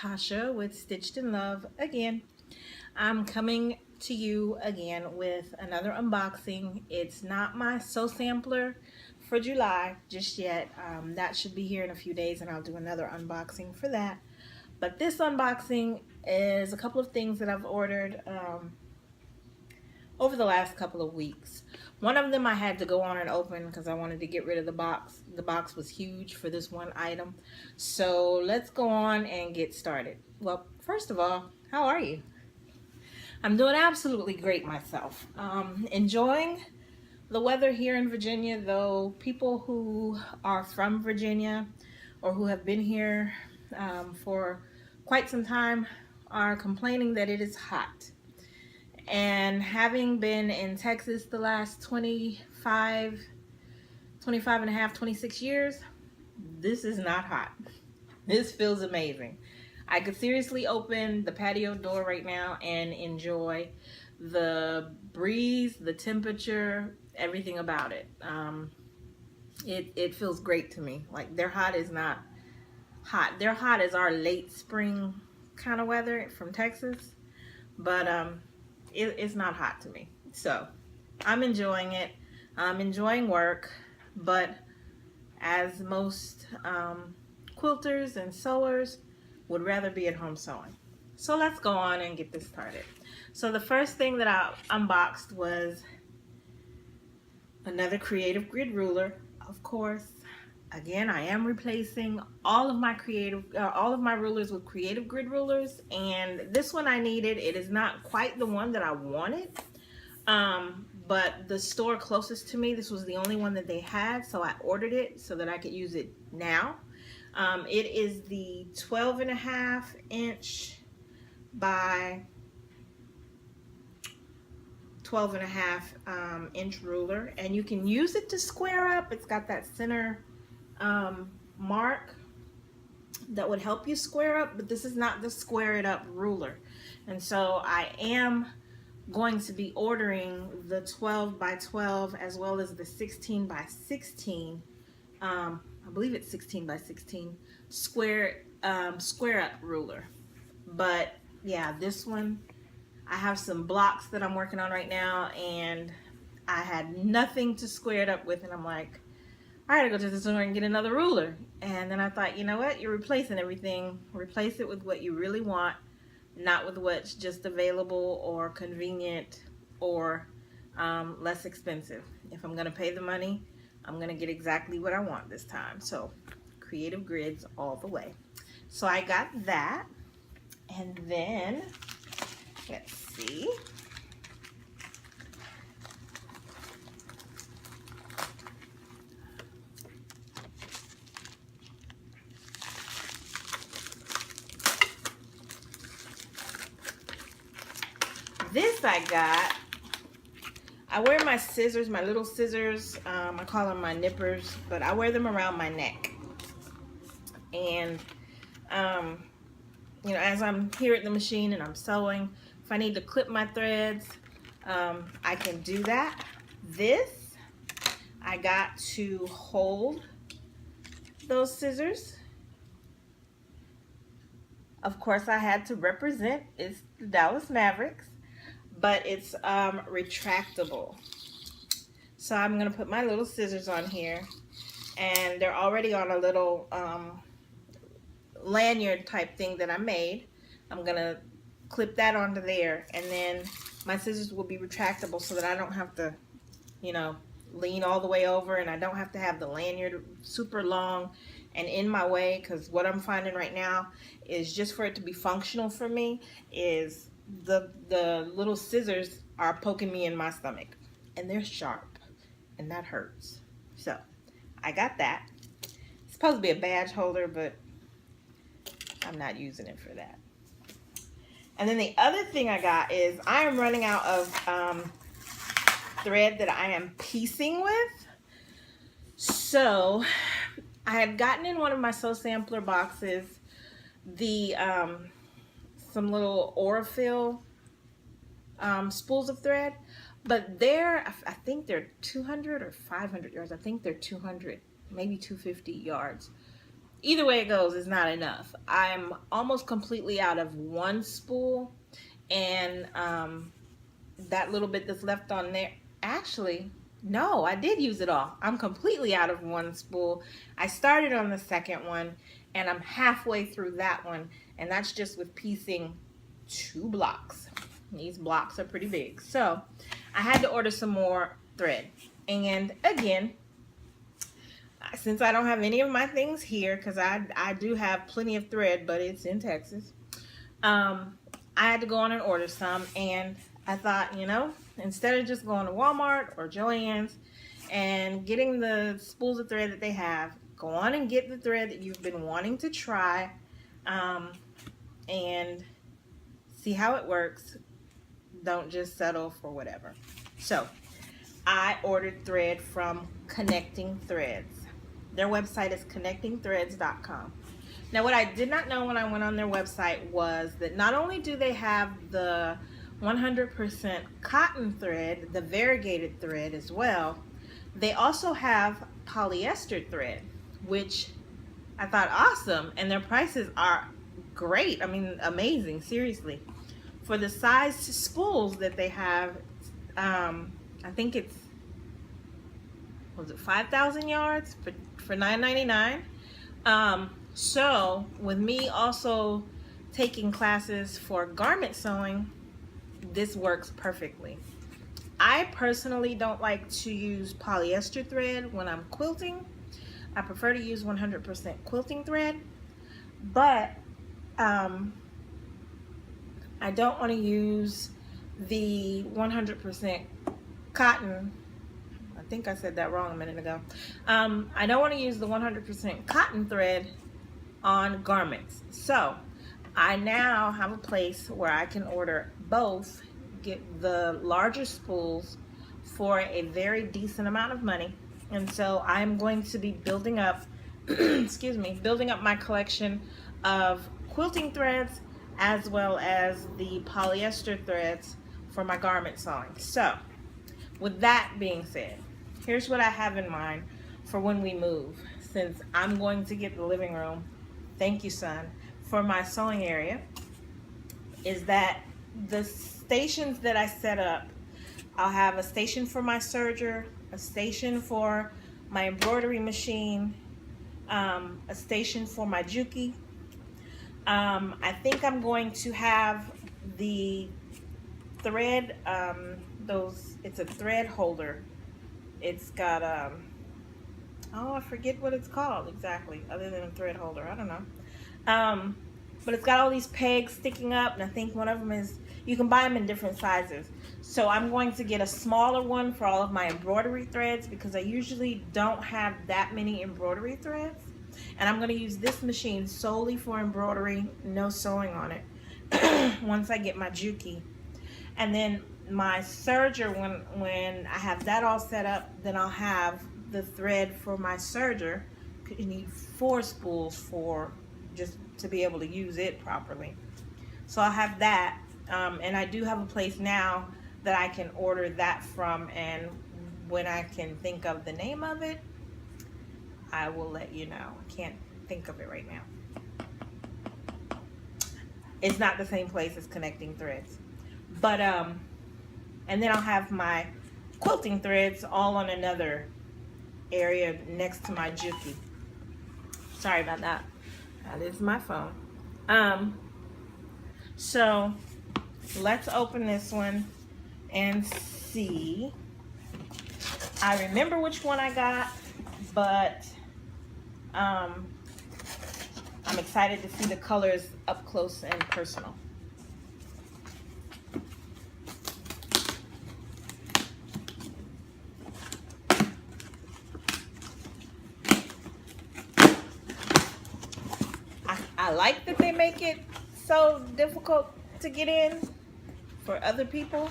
Tasha with Stitched in Love again. I'm coming to you again with another unboxing. It's not my Sew Sampler for July just yet. That should be here in a few days and I'll do another unboxing for that. But this unboxing is a couple of things that I've ordered over the last couple of weeks. One of them I had to go on and open because I wanted to get rid of the box. The box was huge for this one item. So let's go on and get started. Well, first of all, how are you? I'm doing absolutely great myself. Enjoying the weather here in Virginia, though people who are from Virginia or who have been here for quite some time are complaining that it is hot. And having been in Texas the last 25 and a half, 26 years, this is not hot. This feels amazing. I could seriously open the patio door right now and enjoy the breeze, the temperature, everything about it. It feels great to me. Like their hot is not hot. Their hot is our late spring kind of weather from Texas, but it's not hot to me. So I'm enjoying it. I'm enjoying work, but as most quilters and sewers would rather be at home sewing. So let's go on and get this started. So the first thing that I unboxed was another creative grid ruler. Of course, again, I am replacing all of my rulers with creative grid rulers, and this one I needed. It is not quite the one that I wanted, but the store closest to me, this was the only one that they had, so I ordered it so that I could use it now. It is the 12.5 inch by 12.5 inch ruler, and you can use it to square up. It's got that center mark that would help you square up, but this is not the square it up ruler. And so I am going to be ordering the 12 by 12 as well as the 16 by 16. I believe it's 16 by 16 square up ruler. But yeah, this one, I have some blocks that I'm working on right now, and I had nothing to square it up with, and I'm like, I gotta go to the store and get another ruler. And then I thought, you know what, you're replacing everything. Replace it with what you really want, not with what's just available or convenient or less expensive. If I'm gonna pay the money, I'm gonna get exactly what I want this time. So creative grids all the way. So I got that, and then let's see. This I got. I wear my scissors, my little scissors, I call them my nippers, but I wear them around my neck. And, you know, as I'm here at the machine and I'm sewing, if I need to clip my threads, I can do that. This, I got to hold those scissors. Of course, I had to represent, it's the Dallas Mavericks. But it's retractable. So I'm gonna put my little scissors on here, and they're already on a little lanyard type thing that I made. I'm gonna clip that onto there, and then my scissors will be retractable so that I don't have to, you know, lean all the way over, and I don't have to have the lanyard super long and in my way, because what I'm finding right now is, just for it to be functional for me, is the little scissors are poking me in my stomach, and they're sharp, and that hurts. So I got that. It's supposed to be a badge holder, but I'm not using it for that. And then the other thing I got is, I am running out of thread that I am piecing with. So I had gotten in one of my Sew Sampler boxes the some little Aurifil spools of thread, but I think they're 200 or 500 yards. I think they're 200, maybe 250 yards. either way it goes, it's not enough. I'm almost completely out of one spool, and that little bit that's left on there, actually, no, I did use it all. I'm completely out of one spool. I started on the second one, and I'm halfway through that one, and that's just with piecing 2 blocks. These blocks are pretty big. So I had to order some more thread. And again, since I don't have any of my things here, because I do have plenty of thread, but it's in Texas, I had to go on and order some. And I thought, you know, instead of just going to Walmart or Joann's and getting the spools of thread that they have, go on and get the thread that you've been wanting to try, and see how it works. Don't just settle for whatever. So I ordered thread from Connecting Threads. Their website is connectingthreads.com. Now, what I did not know when I went on their website was that not only do they have the 100% cotton thread, the variegated thread as well, they also have polyester thread, which I thought awesome, and their prices are great. I mean, amazing, seriously. For the size spools that they have, I think it's, was it 5,000 yards for $9.99? So with me also taking classes for garment sewing, this works perfectly. I personally don't like to use polyester thread when I'm quilting. I prefer to use 100% quilting thread, but I don't want to use the 100% cotton. I think I said that wrong a minute ago. I don't want to use the 100% cotton thread on garments. So I now have a place where I can order both, get the larger spools for a very decent amount of money. And so I'm going to be building up, excuse me, building up my collection of quilting threads as well as the polyester threads for my garment sewing. So with that being said, here's what I have in mind for when we move, since I'm going to get the living room, thank you son, for my sewing area, is that the stations that I set up, I'll have a station for my serger, a station for my embroidery machine, a station for my juki. I think I'm going to have the thread, it's a thread holder. It's got, oh, I forget what it's called exactly, other than a thread holder, I don't know. But it's got all these pegs sticking up, and I think one of them is, you can buy them in different sizes. So I'm going to get a smaller one for all of my embroidery threads, because I usually don't have that many embroidery threads. And I'm going to use this machine solely for embroidery, no sewing on it, once I get my juki. And then my serger, when I have that all set up, then I'll have the thread for my serger. You need 4 spools for just to be able to use it properly. So I'll have that, and I do have a place now that I can order that from, and when I can think of the name of it, I will let you know. I can't think of it right now. It's not the same place as Connecting Threads, but and then I'll have my quilting threads all on another area next to my juki. Sorry about that. That is my phone. So let's open this one and see. I remember which one I got, but I'm excited to see the colors up close and personal. I like that they make it so difficult to get in for other people,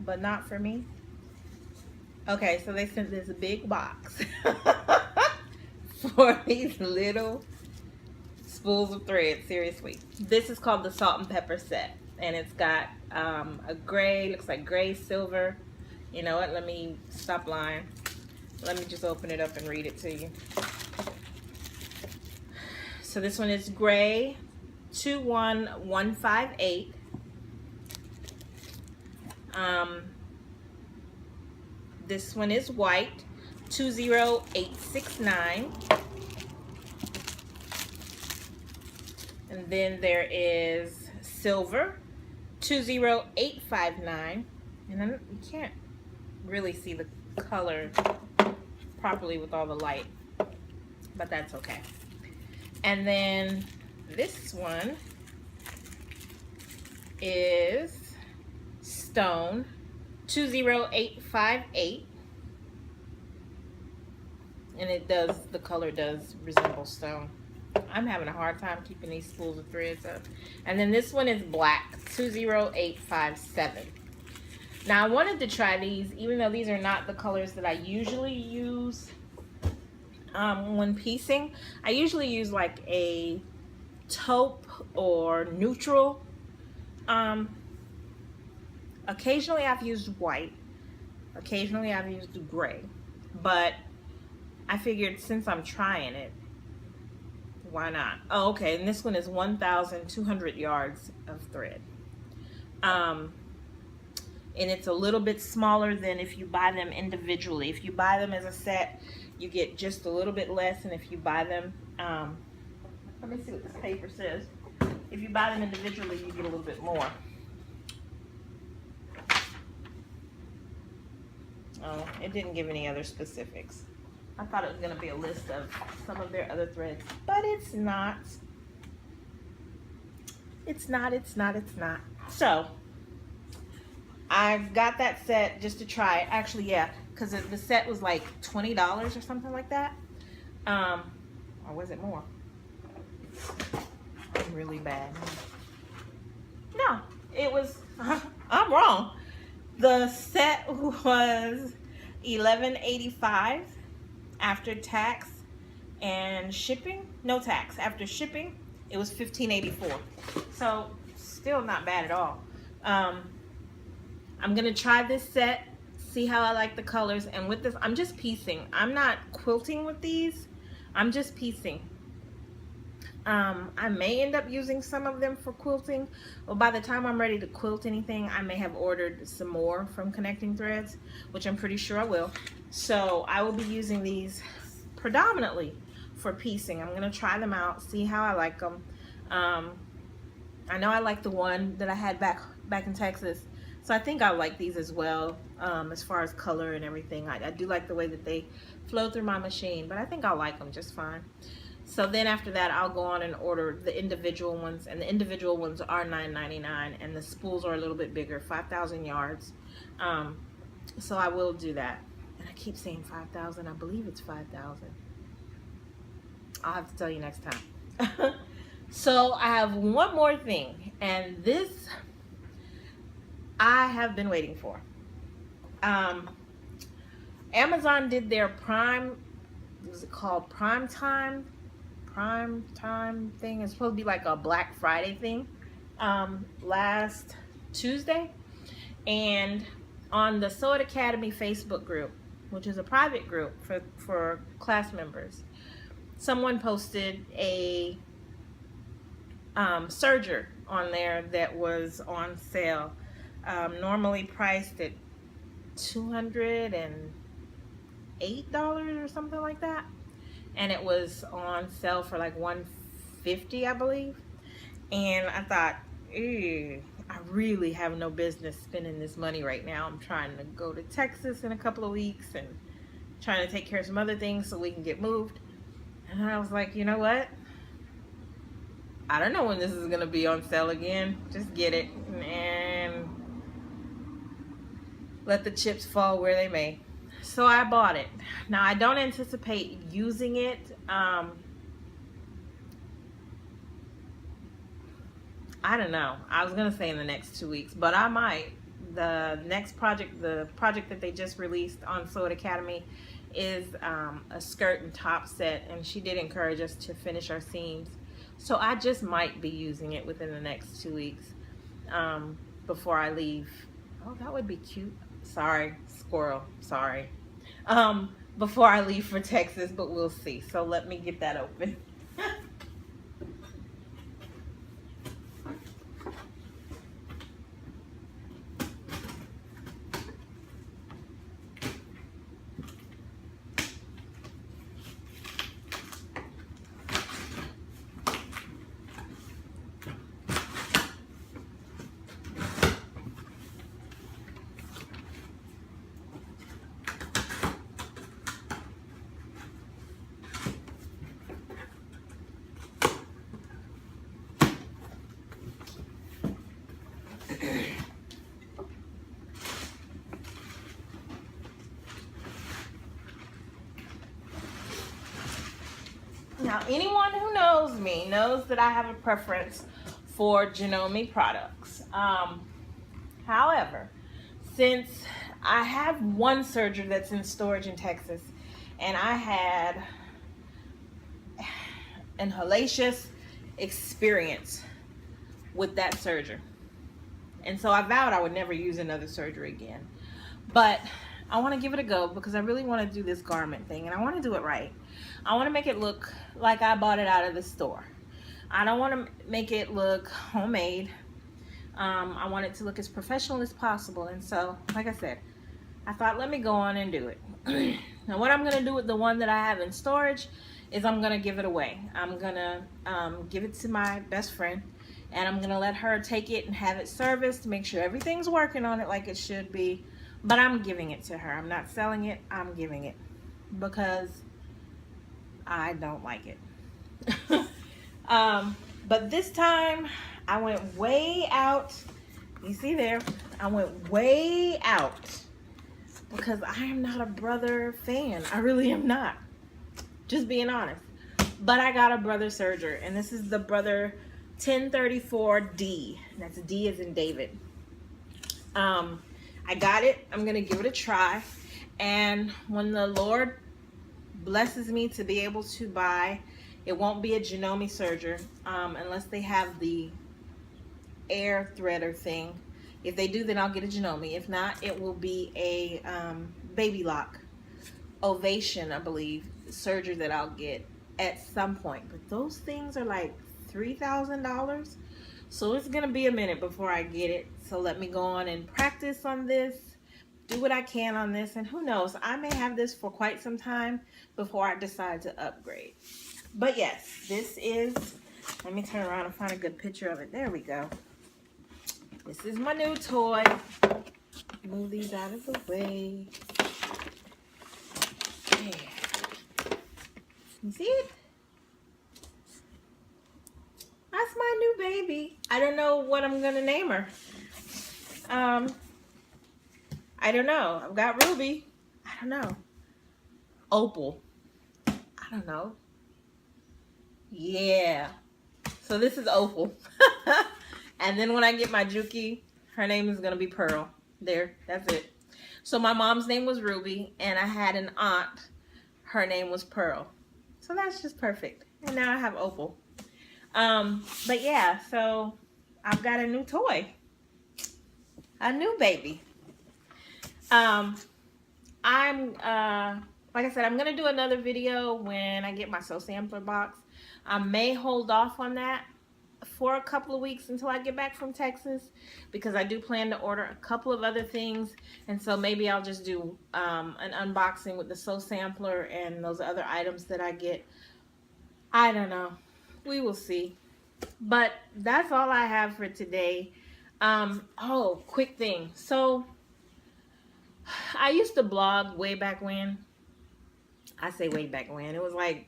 but not for me. Okay, so they sent this big box for these little spools of thread. Seriously, this is called the salt and pepper set, and it's got a gray, looks like gray silver. You know what, let me stop lying. Let me just open it up and read it to you. So this one is gray 21158. This one is white 20869. And then there is silver 20859. And then you can't really see the color properly with all the light, but that's okay. And then this one is stone 20858. And it does, the color does resemble stone. I'm having a hard time keeping these spools of threads up. And then this one is black 20857. Now I wanted to try these, even though these are not the colors that I usually use when piecing. I usually use like a taupe or neutral. Occasionally I've used white. Occasionally I've used gray. But I figured since I'm trying it, why not? Oh, okay, and this one is 1,200 yards of thread. And it's a little bit smaller than if you buy them individually. If you buy them as a set, you get just a little bit less, and if you buy them, let me see what this paper says. If you buy them individually, you get a little bit more. Oh, it didn't give any other specifics. I thought it was going to be a list of some of their other threads, but it's not. It's not. So, I've got that set just to try it. Actually, yeah, because the set was like $20 or something like that. Or was it more? I'm really bad. No, it was, I'm wrong. The set was $11.85 after tax and shipping. No tax. After shipping, it was $15.84. So, still not bad at all. I'm gonna try this set, see how I like the colors, and with this, I'm just piecing. I'm not quilting with these. I'm just piecing. I may end up using some of them for quilting, but by the time I'm ready to quilt anything, I may have ordered some more from Connecting Threads, which I'm pretty sure I will. So I will be using these predominantly for piecing. I'm gonna try them out, see how I like them. I know I like the one that I had back in Texas. So I think I like these as well, as far as color and everything. I do like the way that they flow through my machine, but I think I'll like them just fine. So then after that, I'll go on and order the individual ones, and the individual ones are $9.99, and the spools are a little bit bigger, 5,000 yards. So I will do that. And I keep saying 5,000. I believe it's 5,000. I'll have to tell you next time. So I have one more thing, and this I have been waiting for. Amazon did their Prime, what was it called? Prime time thing. It's supposed to be like a Black Friday thing, last Tuesday. And on the Sew It Academy Facebook group, which is a private group for class members, someone posted a serger on there that was on sale. Normally priced at $208 or something like that, and it was on sale for like $150, I believe. And I thought, I really have no business spending this money right now. I'm trying to go to Texas in a couple of weeks and trying to take care of some other things so we can get moved. And I was like, you know what? I don't know when this is gonna be on sale again. Just get it and let the chips fall where they may. So I bought it. Now I don't anticipate using it. I don't know. I was gonna say in the next 2 weeks, but I might. The next project, the project that they just released on Sew It Academy, is a skirt and top set, and she did encourage us to finish our seams. So I just might be using it within the next 2 weeks before I leave. Oh, that would be cute. Sorry, squirrel, sorry. Before I leave for Texas, but we'll see. So let me get that open. Now, anyone who knows me knows that I have a preference for Janome products. However, since I have one Serger that's in storage in Texas, and I had an hellacious experience with that Serger, and so I vowed I would never use another Serger again. But I want to give it a go because I really want to do this garment thing, and I want to do it right. I want to make it look like I bought it out of the store. I don't want to make it look homemade. I want it to look as professional as possible. And so, like I said, I thought, let me go on and do it. Now, what I'm going to do with the one that I have in storage is I'm going to give it away. I'm going to give it to my best friend, and I'm going to let her take it and have it serviced to make sure everything's working on it like it should be. But I'm giving it to her. I'm not selling it. I'm giving it because I don't like it. But this time I went way out. You see there, I went way out because I am not a Brother fan. I really am not. Just being honest. But I got a Brother Serger, and this is the Brother 1034D. That's D as in David. I got it. I'm going to give it a try. And when the Lord blesses me to be able to buy, it won't be a Janome Serger unless they have the air threader thing. If they do, then I'll get a Janome. If not, it will be a Baby Lock Ovation, I believe, Serger that I'll get at some point. But those things are like $3,000. So it's going to be a minute before I get it. So let me go on and practice on this, do what I can on this, and who knows, I may have this for quite some time before I decide to upgrade. But yes, this is, let me turn around and find a good picture of it. There we go. This is my new toy. Move these out of the way. There. You see it? That's my new baby. I don't know what I'm gonna name her. I don't know. I've got Ruby. I don't know. Opal. I don't know. Yeah. So this is Opal. And then when I get my Juki, her name is gonna be Pearl. There, that's it. So my mom's name was Ruby, and I had an aunt. Her name was Pearl. So that's just perfect. And now I have Opal. But yeah, so I've got a new toy. A new baby. Like I said, I'm gonna do another video when I get my soul sampler box. I may hold off on that for a couple of weeks until I get back from Texas, because I do plan to order a couple of other things, and so maybe I'll just do an unboxing with the soul sampler and those other items that I get. I don't know. We will see. But that's all I have for today. Oh, quick thing. So I used to blog way back when. I say way back when. It was like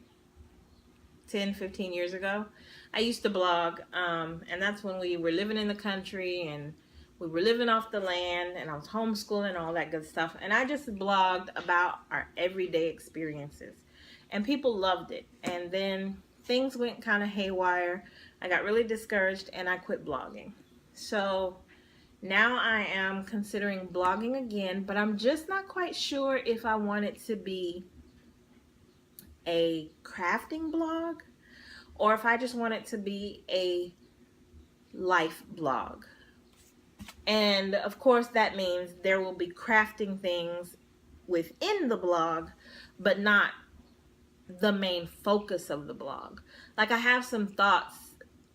10, 15 years ago. I used to blog, and that's when we were living in the country and we were living off the land, and I was homeschooling and all that good stuff. And I just blogged about our everyday experiences, and people loved it. And then things went kind of haywire. I got really discouraged and I quit blogging. So now I am considering blogging again, but I'm just not quite sure if I want it to be a crafting blog or if I just want it to be a life blog. And of course that means there will be crafting things within the blog, but not the main focus of the blog. Like, I have some thoughts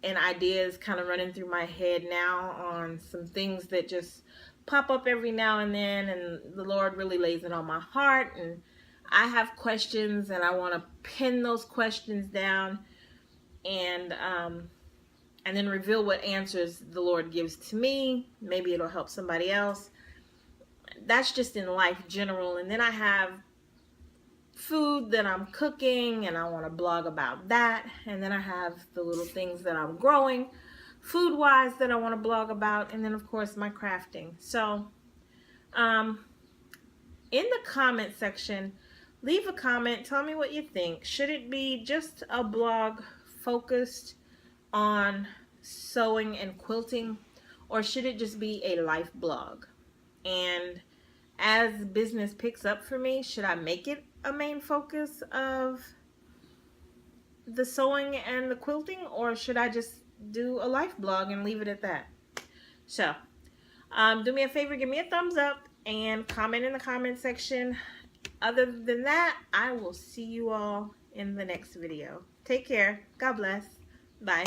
and ideas kind of running through my head now on some things that just pop up every now and then, and the Lord really lays it on my heart, and I have questions and I want to pin those questions down and then reveal what answers the Lord gives to me. Maybe it'll help somebody else. That's just in life general. And then I have food that I'm cooking and I want to blog about that. And then I have the little things that I'm growing food wise that I want to blog about. And then of course my crafting. So in the comment section, Leave a comment. Tell me what you think. Should it be just a blog focused on sewing and quilting, or should it just be a life blog? And as business picks up for me, should I make it a main focus of the sewing and the quilting, or should I just do a life blog and leave it at that? So do me a favor, give me a thumbs up and comment in the comment section. Other than that, I will see you all in the next video. Take care. God bless. Bye.